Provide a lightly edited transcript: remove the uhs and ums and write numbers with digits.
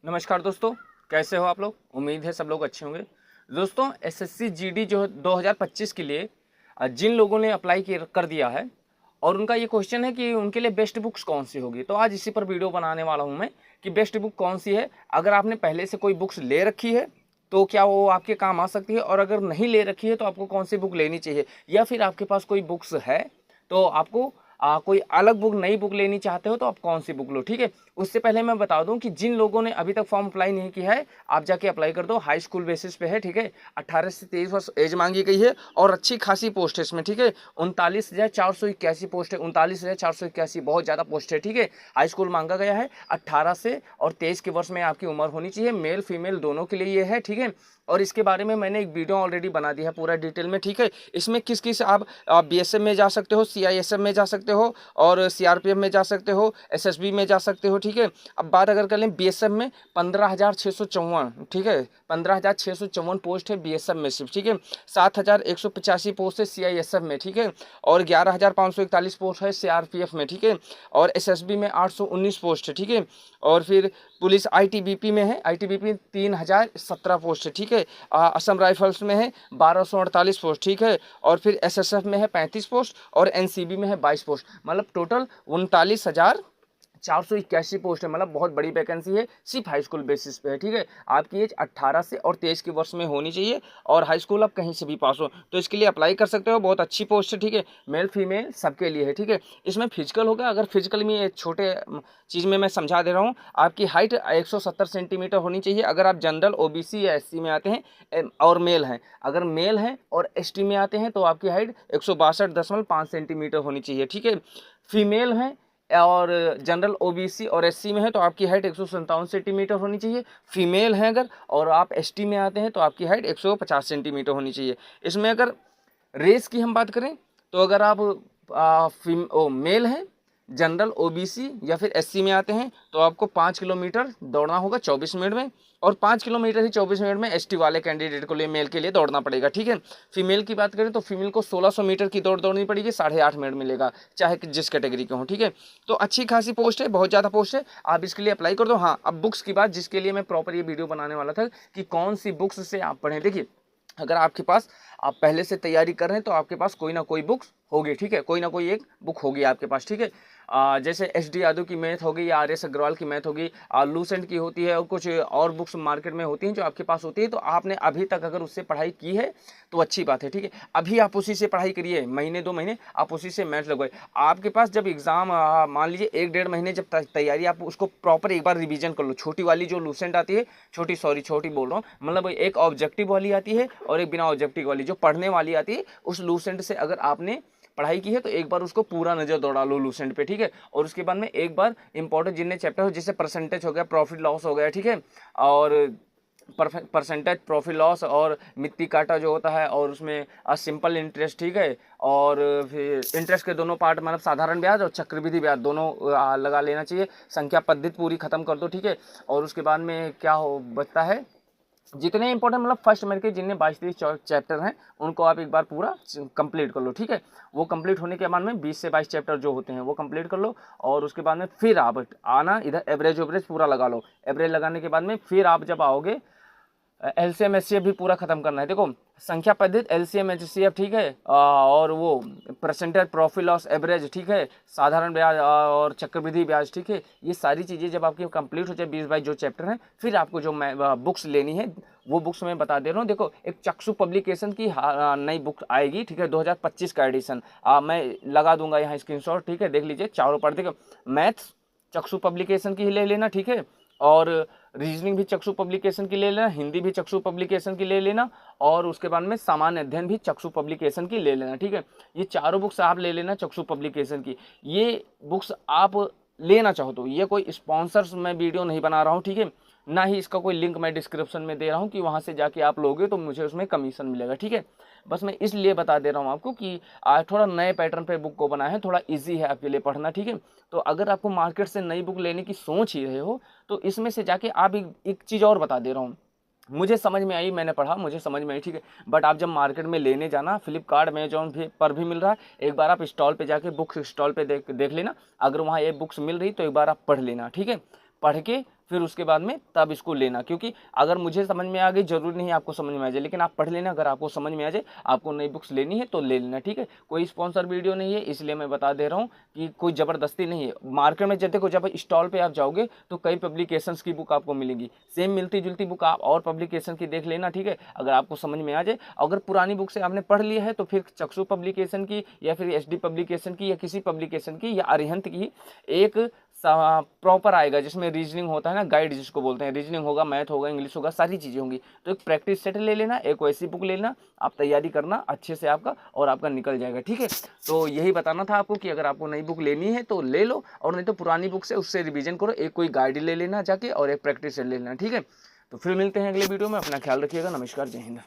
नमस्कार दोस्तों, कैसे हो आप लोग। उम्मीद है सब लोग अच्छे होंगे। दोस्तों, एसएससी जीडी जो है 2025 के लिए जिन लोगों ने अप्लाई कर दिया है और उनका ये क्वेश्चन है कि उनके लिए बेस्ट बुक्स कौन सी होगी, तो आज इसी पर वीडियो बनाने वाला हूँ मैं कि बेस्ट बुक कौन सी है। अगर आपने पहले से कोई बुक्स ले रखी है तो क्या वो आपके काम आ सकती है, और अगर नहीं ले रखी है तो आपको कौन सी बुक लेनी चाहिए, या फिर आपके पास कोई बुक्स है तो आपको कोई अलग बुक नई बुक लेनी चाहते हो तो आप कौन सी बुक लो। ठीक है, उससे पहले मैं बता दूं कि जिन लोगों ने अभी तक फॉर्म अप्लाई नहीं किया है आप जाके अप्लाई कर दो। हाई स्कूल बेसिस पे है, ठीक है। 18 से 23 वर्ष एज मांगी गई है और अच्छी खासी पोस्ट है इसमें, ठीक है। 39,481 पोस्ट है, 39,481 बहुत ज़्यादा पोस्ट है, ठीक है। हाई स्कूल मांगा गया है। 18 से और 23 के वर्ष में आपकी उम्र होनी चाहिए, मेल फीमेल दोनों के लिए ये है, ठीक है। और इसके बारे में मैंने एक वीडियो ऑलरेडी बना दिया है पूरा डिटेल में, ठीक है। इसमें किस किस आप बीएसएफ में जा सकते हो, सीआईएसएफ में जा सकते हो और सीआरपीएफ में जा सकते हो, एसएसबी में जा सकते हो, ठीक है। अब बात अगर कर लें बीएसएफ में 15,654, ठीक है, 15,654 पोस्ट है बीएसएफ में सिर्फ, ठीक है। 7,185 पोस्ट है सीआईएसएफ में, ठीक है। और 11,541 पोस्ट है सीआरपीएफ में, ठीक है। और एसएसबी में 819 पोस्ट है, ठीक है। और फिर पुलिस आईटीबीपी में है, आईटीबीपी 3,017 पोस्ट है, ठीक है। असम राइफल्स में है 1,248 पोस्ट, ठीक है। और फिर एसएसएफ में है 35 पोस्ट और एनसीबी में है 22 पोस्ट, मतलब टोटल 39,481 पोस्ट है। मतलब बहुत बड़ी वैकेंसी है, सिर्फ हाई स्कूल बेसिस पे है, ठीक है। आपकी एज 18 से और 23 के वर्ष में होनी चाहिए और हाई स्कूल आप कहीं से भी पास हो तो इसके लिए अप्लाई कर सकते हो। बहुत अच्छी पोस्ट है, ठीक है। मेल फीमेल सबके लिए है, ठीक है। इसमें फिजिकल होगा, अगर फिजिकल में एक छोटे चीज़ में मैं समझा दे रहा हूँ। आपकी हाइट 170 सेंटीमीटर होनी चाहिए अगर आप जनरल ओबीसी या एससी में आते हैं और मेल हैं। अगर मेल हैं और एसटी में आते हैं तो आपकी हाइट 162.5 सेंटीमीटर होनी चाहिए, ठीक है। फीमेल हैं और जनरल ओबीसी और एससी में है तो आपकी हाइट 157 सेंटीमीटर होनी चाहिए। फीमेल हैं अगर और आप एसटी में आते हैं तो आपकी हाइट 150 सेंटीमीटर होनी चाहिए। इसमें अगर रेस की हम बात करें तो अगर आप मेल हैं, जनरल ओबीसी या फिर एससी में आते हैं तो आपको 5 किलोमीटर दौड़ना होगा 24 मिनट में, और 5 किलोमीटर ही 24 मिनट में एसटी वाले कैंडिडेट को लिए मेल के लिए दौड़ना पड़ेगा, ठीक है। फीमेल की बात करें तो फीमेल को 1600 मीटर की दौड़ दौड़नी पड़ेगी, 8.5 मिनट मिलेगा चाहे जिस कैटेगरी के हों, ठीक है। तो अच्छी खासी पोस्ट है, बहुत ज़्यादा पोस्ट है, आप इसके लिए अप्लाई कर दो। हाँ, अब बुक्स की बात, जिसके लिए मैं प्रॉपर ये वीडियो बनाने वाला था कि कौन सी बुक्स से आप पढ़ें। देखिए, अगर आपके पास आप पहले से तैयारी कर रहे हैं तो आपके पास कोई ना कोई बुक्स होगी, ठीक है। कोई ना कोई एक बुक होगी आपके पास, ठीक है। जैसे एच.डी. यादव की मैथ होगी या आर.एस. अग्रवाल की मैथ होगी, लूसेंट की होती है और कुछ और बुक्स मार्केट में होती हैं जो आपके पास होती है। तो आपने अभी तक अगर उससे पढ़ाई की है तो अच्छी बात है, ठीक है। अभी आप उसी से पढ़ाई करिए, महीने 2 महीने आप उसी से मैथ लगवाए। आपके पास जब एग्जाम मान लीजिए 1-1.5 महीने जब तैयारी, आप उसको प्रॉपर एक बार रिवीजन कर लो। छोटी वाली जो लूसेंट आती है, छोटी बोल रहा हूँ, मतलब एक ऑब्जेक्टिव वाली आती है और एक बिना ऑब्जेक्टिव वाली जो पढ़ने वाली आती है। उस लूसेंट से अगर आपने पढ़ाई की है तो एक बार उसको पूरा नजर दौड़ा लो लूसेंट पे, ठीक है। और उसके बाद में एक बार इंपॉर्टेंट जितने चैप्टर हो, जैसे परसेंटेज हो गया, प्रॉफिट लॉस हो गया, ठीक है। और परसेंटेज, प्रॉफिट लॉस और मिट्टी काटा जो होता है, और उसमें सिंपल इंटरेस्ट, ठीक है। और फिर इंटरेस्ट के दोनों पार्ट, मतलब साधारण ब्याज और चक्रवृद्धि ब्याज दोनों लगा लेना चाहिए। संख्या पद्धति पूरी खत्म कर दो, ठीक है। और उसके बाद में क्या हो बचता है, जितने इंपॉर्टेंट मतलब फर्स्ट मिनट के जितने 22-23 चैप्टर हैं उनको आप एक बार पूरा कंप्लीट कर लो, ठीक है। वो कंप्लीट होने के बाद में 20 से 22 चैप्टर जो होते हैं वो कंप्लीट कर लो। और उसके बाद में फिर आप आना इधर, एवरेज पूरा लगा लो। एवरेज लगाने के बाद में फिर आप जब आओगे, एलसीएम एचसीएफ भी पूरा खत्म करना है। देखो, संख्या पद्धति, एलसीएम एचसीएफ, ठीक है। और वो परसेंटेज, प्रॉफिट लॉस, एवरेज, ठीक है, साधारण ब्याज और चक्रवृद्धि ब्याज, ठीक है। ये सारी चीज़ें जब आपकी कंप्लीट हो जाए 20-22 जो चैप्टर हैं, फिर आपको जो बुक्स लेनी है वो बुक्स मैं बता दे रहा हूँ। देखो, एक चक्षु पब्लिकेशन की नई बुक आएगी, ठीक है, 2025 का एडिशन। मैं लगा दूंगा यहाँ स्क्रीनशॉट, ठीक है, देख लीजिए चारों पर। देखो, मैथ्स चक्षु पब्लिकेशन की ही ले लेना, ठीक है। और रीजनिंग भी चक्षु पब्लिकेशन की ले लेना, हिंदी भी चक्षु पब्लिकेशन की ले लेना, और उसके बाद में सामान्य अध्ययन भी चक्षु पब्लिकेशन की ले लेना, ठीक है। ये चारों बुक्स आप ले लेना चक्षु पब्लिकेशन की। ये बुक्स आप लेना चाहो तो, ये कोई स्पॉन्सर्स मैं वीडियो नहीं बना रहा हूँ, ठीक है, ना ही इसका कोई लिंक मैं डिस्क्रिप्शन में दे रहा हूँ कि वहाँ से जाके आप लोगे तो मुझे उसमें कमीशन मिलेगा, ठीक है। बस मैं इसलिए बता दे रहा हूँ आपको कि आज थोड़ा नए पैटर्न पे बुक को बनाया है, थोड़ा इजी है आपके लिए पढ़ना, ठीक है। तो अगर आपको मार्केट से नई बुक लेने की सोच ही रहे हो तो इसमें से जाके आप एक चीज़ और बता दे रहा हूँ, मुझे समझ में आई, मैंने पढ़ा, मुझे समझ में आई, ठीक है। बट आप जब मार्केट में लेने जाना, फ्लिपकार्ट, अमेजॉन पर भी मिल रहा है, एक बार आप स्टॉल पे जाके बुक स्टॉल पे देख लेना। अगर वहाँ ये बुक्स मिल रही तो एक बार आप पढ़ लेना, ठीक है। पढ़ के फिर उसके बाद में तब इसको लेना, क्योंकि अगर मुझे समझ में आ गई जरूरी नहीं आपको समझ में आ जाए, लेकिन आप पढ़ लेना, अगर आपको समझ में आ जाए आपको नई बुक्स लेनी है तो ले लेना, ठीक है। कोई स्पॉन्सर वीडियो नहीं है, इसलिए मैं बता दे रहा हूँ कि कोई ज़बरदस्ती नहीं है। मार्केट में देखो, जब स्टॉल पे आप जाओगे तो कई पब्लिकेशंस की बुक आपको मिलेगी, सेम मिलती जुलती बुक आप और पब्लिकेशन की देख लेना, ठीक है, अगर आपको समझ में आ जाए। अगर पुरानी बुक से आपने पढ़ लिया है तो फिर चक्षु पब्लिकेशन की या फिर एसडी पब्लिकेशन की या किसी पब्लिकेशन की या अरिहंत की एक प्रॉपर आएगा, जिसमें रीजनिंग होता है ना, गाइड जिसको बोलते हैं, रीजनिंग होगा, मैथ होगा, इंग्लिश होगा, सारी चीज़ें होंगी। तो एक प्रैक्टिस सेट ले लेना, एक वैसी बुक ले लेना, आप तैयारी करना अच्छे से आपका, और आपका निकल जाएगा, ठीक है। तो यही बताना था आपको कि अगर आपको नई बुक लेनी है तो ले लो, और नहीं तो पुरानी बुक से उससे रिवीजन करो, एक कोई गाइड ले लेना जाके और एक प्रैक्टिस सेट ले लेना, ठीक है। तो फिर मिलते हैं अगले वीडियो में, अपना ख्याल रखिएगा, नमस्कार, जय हिंद।